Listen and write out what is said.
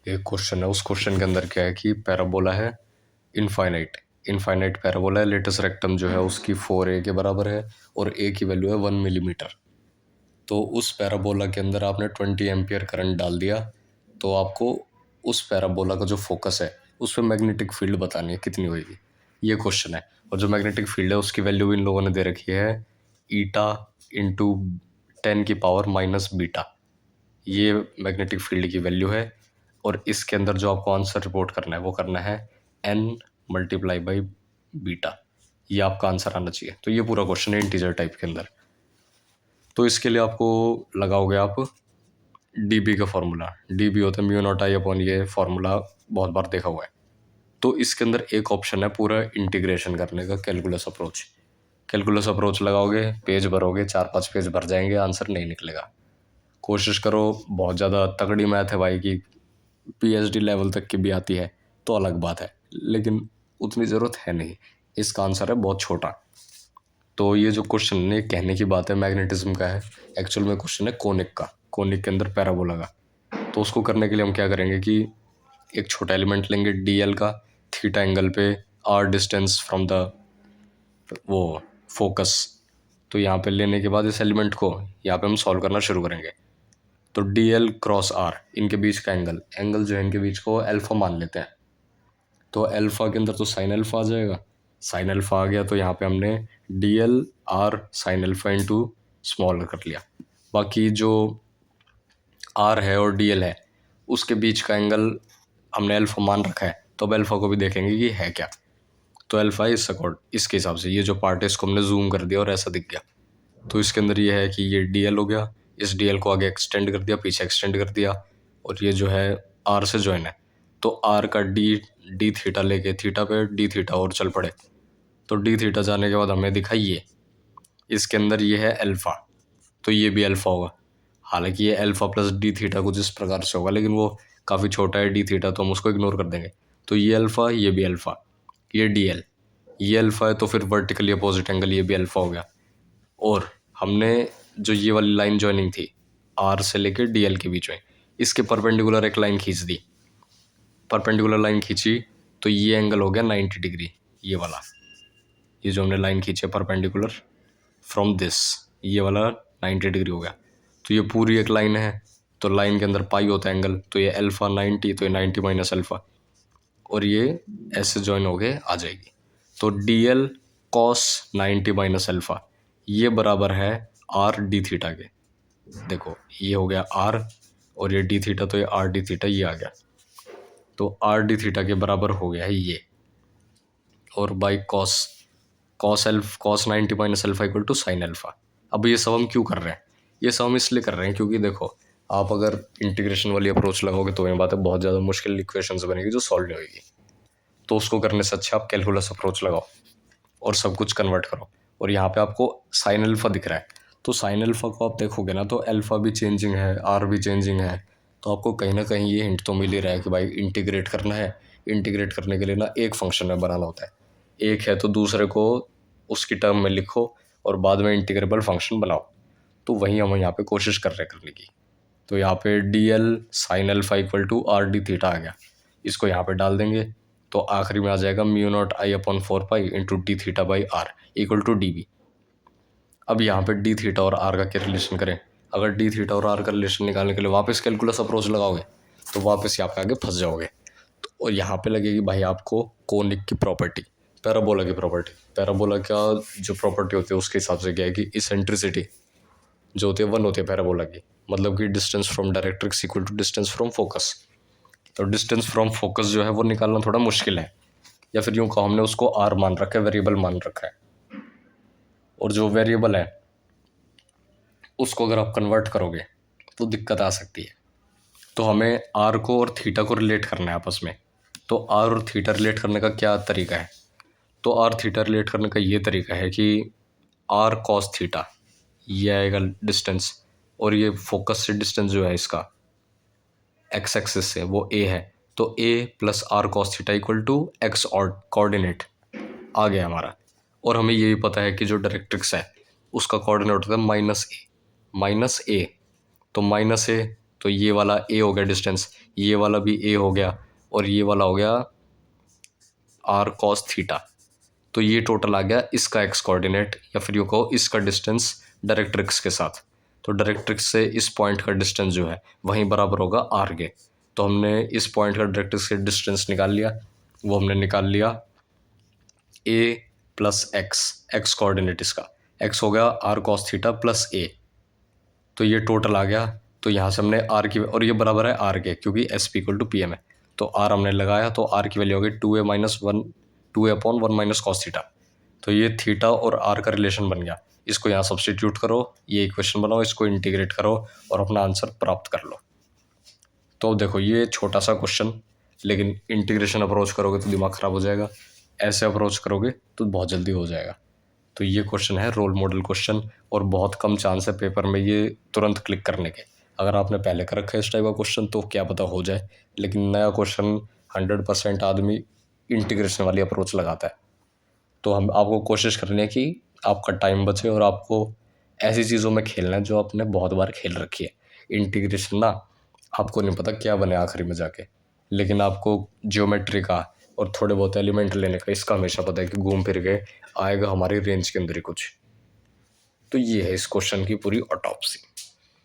एक क्वेश्चन है, उस क्वेश्चन के अंदर क्या है कि पैराबोला है इनफाइनाइट इनफाइनाइट पैराबोला है। लेटस रेक्टम जो है उसकी 4a के बराबर है और a की वैल्यू है 1 मिलीमीटर। तो उस पैराबोला के अंदर आपने 20 एम्पियर करंट डाल दिया, तो आपको उस पैराबोला का जो फोकस है उस पर मैग्नेटिक फील्ड बतानी है कितनी होगी, ये क्वेश्चन है। और जो मैग्नेटिक फील्ड है उसकी वैल्यू इन लोगों ने दे रखी है ईटा इंटू 10⁻⁻β। ये मैग्नेटिक फील्ड की वैल्यू है। और इसके अंदर जो आपको आंसर रिपोर्ट करना है वो करना है n×β। ये आपका आंसर आना चाहिए। तो ये पूरा क्वेश्चन है इंटीजर टाइप के अंदर। तो इसके लिए आपको लगाओगे आप डीबी का फॉर्मूला। डीबी होता है म्यू नॉट आई अपॉन, ये फॉर्मूला बहुत बार देखा हुआ है। तो इसके अंदर एक ऑप्शन है पूरा इंटीग्रेशन करने का, कैलकुलस अप्रोच। कैलकुलस अप्रोच लगाओगे, पेज भरोगे, 4-5 पेज भर जाएंगे, आंसर नहीं निकलेगा। कोशिश करो, बहुत ज़्यादा तगड़ी मैथ है भाई की पीएचडी लेवल तक की भी आती है तो अलग बात है, लेकिन उतनी ज़रूरत है नहीं। इसका आंसर है बहुत छोटा। तो ये जो क्वेश्चन ने कहने की बात है मैग्नेटिज्म का है, एक्चुअल में क्वेश्चन है कोनिक का, कोनिक के अंदर पैराबोला का। तो उसको करने के लिए हम क्या करेंगे कि एक छोटा एलिमेंट लेंगे डीएल का, थीटा एंगल पे, आर डिस्टेंस फ्रॉम द वो फोकस। तो यहाँ पे लेने के बाद इस एलिमेंट को यहाँ पे हम सॉल्व करना शुरू करेंगे। तो डी एल क्रॉस आर, इनके बीच का एंगल जो है इनके बीच को अल्फा मान लेते हैं। तो अल्फा के अंदर तो साइन अल्फा आ जाएगा। साइन अल्फा आ गया तो यहाँ पे हमने D L R sine alpha into small कर लिया। बाकी जो आर है और डी एल है उसके बीच का एंगल हमने अल्फा मान रखा है, तो अब अल्फा को भी देखेंगे कि है क्या। तो अल्फा इस अकॉर्ड इसके हिसाब से ये जो पार्ट है इसको हमने जूम कर दिया और ऐसा दिख गया। तो इसके अंदर ये है कि ये डी एल हो गया, इस डी एल को आगे एक्सटेंड कर दिया, पीछे एक्सटेंड कर दिया, और ये जो है आर से ज्वाइन है। तो आर का डी डी थीटा लेके थीटा पे डी थीटा और चल पड़े। तो डी थीटा जाने के बाद हमें दिखा ये इसके अंदर ये है अल्फा, तो ये भी अल्फा होगा। हालांकि ये अल्फा प्लस डी थीटा कुछ इस प्रकार से होगा, लेकिन वो काफ़ी छोटा है डी थीटा, तो हम उसको इग्नोर कर देंगे। तो ये अल्फा, ये भी अल्फा, ये डी एल, ये अल्फा है, तो फिर वर्टिकली अपोजिट एंगल ये भी अल्फा हो गया। और हमने जो ये वाली लाइन ज्वाइनिंग थी आर से लेकर डी एल के बीच में, इसके परपेंडिकुलर एक लाइन खींच दी। परपेंडिकुलर लाइन खींची तो ये एंगल हो गया 90 डिग्री, ये वाला। ये जो हमने लाइन खींची है परपेंडिकुलर फ्रॉम दिस, ये वाला 90 डिग्री हो गया। तो ये पूरी एक लाइन है, तो लाइन के अंदर पाई होता है एंगल, तो ये अल्फा 90, तो ये 90 माइनस अल्फा, और ये ऐसे ज्वाइन हो गए आ जाएगी। तो D L cos 90 minus alpha ये बराबर है आर डी थीटा के। देखो ये हो गया आर और ये डी थीटा, तो ये आर डी थीटा ये आ गया। तो आर डी थीटा के बराबर हो गया है ये। और by cos cos 90 minus alpha equal to sine alpha. अब ये सब हम क्यों कर रहे हैं? ये सब हम इसलिए कर रहे हैं क्योंकि देखो, आप अगर इंटीग्रेशन वाली अप्रोच लगाओगे तो ये बात है बहुत ज़्यादा मुश्किल इक्वेशंस बनेगी जो सॉल्व नहीं होगी। तो उसको करने से अच्छा आप कैलकुलस अप्रोच लगाओ और सब कुछ कन्वर्ट करो। और यहाँ पे आपको साइन अल्फा दिख रहा है, तो साइन अल्फा को आप देखोगे ना तो अल्फा भी चेंजिंग है, आर भी चेंजिंग है। तो आपको कहीं ना कहीं ये हिंट तो मिल ही रहा है कि भाई इंटीग्रेट करना है। इंटीग्रेट करने के लिए ना एक फंक्शन में बनाना होता है, एक है तो दूसरे को उसकी टर्म में लिखो और बाद में इंटीग्रेबल फंक्शन बनाओ। तो वहीं हम यहाँ पे कोशिश कर रहे हैं करने की। तो यहाँ पे D L sine alpha equal to R D theta आ गया, इसको यहाँ पे डाल देंगे। तो आखिरी में आ जाएगा mu naught I upon 4 pi into d theta by r equal to d b. अब यहाँ पे डी थीटा और आर का क्या रिलेशन करें? अगर डी थीटा और आर का रिलेशन निकालने के लिए वापस कैलकुलस अप्रोच लगाओगे तो वापस यहाँ पे आगे फंस जाओगे। तो और यहाँ पे लगेगी भाई आपको कोनिक की प्रॉपर्टी, पैराबोला की प्रॉपर्टी। पैराबोला का जो प्रॉपर्टी होती है उसके हिसाब से क्या है कि इसेंट्रिसिटी जो होती है 1 होती है पैराबोला की, मतलब कि distance from directrix equal to distance from focus. तो डिस्टेंस फ्रॉम फोकस जो है वो निकालना थोड़ा मुश्किल है, या फिर यूँ कहो हमने उसको आर मान रखा है, वेरिएबल मान रखा है। और जो वेरिएबल है उसको अगर आप कन्वर्ट करोगे तो दिक्कत आ सकती है। तो हमें आर को और थीटा को रिलेट करना है आपस में। तो आर और थीटा रिलेट करने का क्या तरीका है? तो आर थीटा रिलेट करने का ये तरीका है कि आर कॉस थीटा ये आएगा डिस्टेंस, और ये फोकस से डिस्टेंस जो है इसका एक्स एक्सिस से वो ए है, तो A plus R cos theta equal to X और कोऑर्डिनेट आ गया हमारा। और हमें ये भी पता है कि जो डायरेक्ट्रिक्स है उसका कोऑर्डिनेट होता है माइनस ए। तो माइनस ए तो ये वाला ए हो गया डिस्टेंस, ये वाला भी ए हो गया, और ये वाला हो गया आर कॉस थीटा। तो ये टोटल आ गया इसका एक्स कोऑर्डिनेट, या फिर यूँ कहो इसका डिस्टेंस डायरेक्ट्रिक्स के साथ। तो डायरेक्ट्रिक्स से इस पॉइंट का डिस्टेंस जो है वहीं बराबर होगा आर के। तो हमने इस पॉइंट का डायरेक्ट्रिक्स से डिस्टेंस निकाल लिया, वो हमने निकाल लिया ए प्लस एक्स कोऑर्डिनेट इसका, एक्स हो गया आर कॉस थीटा प्लस ए। तो ये टोटल आ गया। तो यहाँ से हमने आर की, और ये बराबर है आर के क्योंकि S P equal to P M है। तो आर हमने लगाया, तो आर की वैल्यू हो गई 2a-1 2a/-1 - cos थीटा। तो ये थीटा और आर का रिलेशन बन गया। इसको यहाँ सब्सटीट्यूट करो, ये इक्वेशन बनाओ, इसको इंटीग्रेट करो और अपना आंसर प्राप्त कर लो। तो देखो ये छोटा सा क्वेश्चन, लेकिन इंटीग्रेशन अप्रोच करोगे तो दिमाग ख़राब हो जाएगा, ऐसे अप्रोच करोगे तो बहुत जल्दी हो जाएगा। तो ये क्वेश्चन है रोल मॉडल क्वेश्चन, और बहुत कम चांस है पेपर में ये तुरंत क्लिक करने के। अगर आपने पहले कर रखा है इस टाइप का क्वेश्चन तो क्या पता हो जाए, लेकिन नया क्वेश्चन 100% आदमी इंटीग्रेशन वाली अप्रोच लगाता है। तो हम आपको कोशिश करनी है कि आपका टाइम बचे और आपको ऐसी चीज़ों में खेलना है जो आपने बहुत बार खेल रखी है। इंटीग्रेशन ना आपको नहीं पता क्या बने आखिरी में जाके, लेकिन आपको ज्योमेट्री का और थोड़े बहुत एलिमेंट लेने का इसका हमेशा पता है कि घूम फिर के आएगा हमारी रेंज के अंदर ही कुछ। तो ये है इस क्वेश्चन की पूरी ऑटोप्सी।